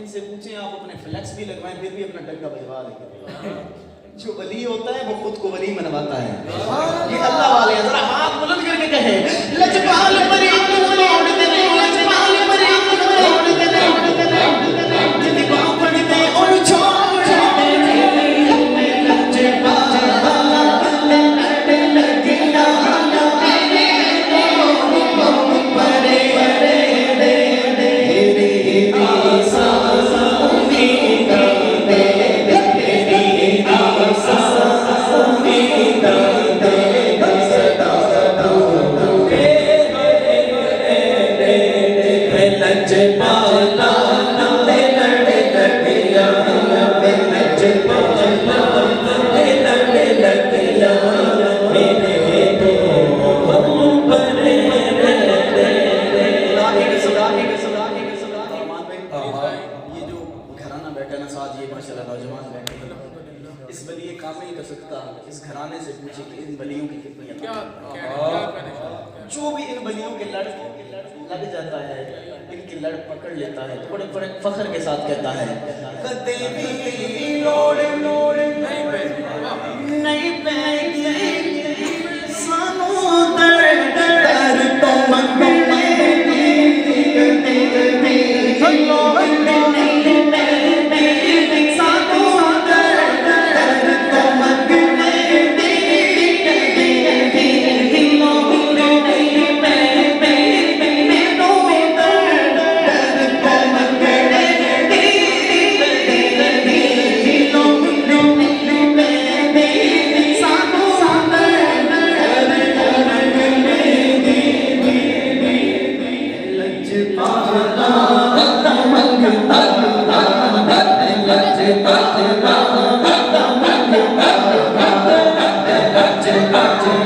इनसे पूछें आप अपने फ्लैक्स भी लगवाएं फिर भी अपना डंका बजवा देंगे। जो वली होता है वो खुद को वली मनवाता है। ये अल्लाह वाले हैं, जरा हाथ बुलंद करके कहे लजपाल परी मोड़ दे लजपाल परी मोड़ दे जिंदगी बाहों पड़ते और छोड़ दे लजपाल इस घराने से पूछे कि इन बलियों की कितनी जो भी इन बलियों के लड़ लग जाता है, इनकी लड़ पकड़ लेता है तो बड़े बड़े फख्र के साथ कहता है नहीं Let's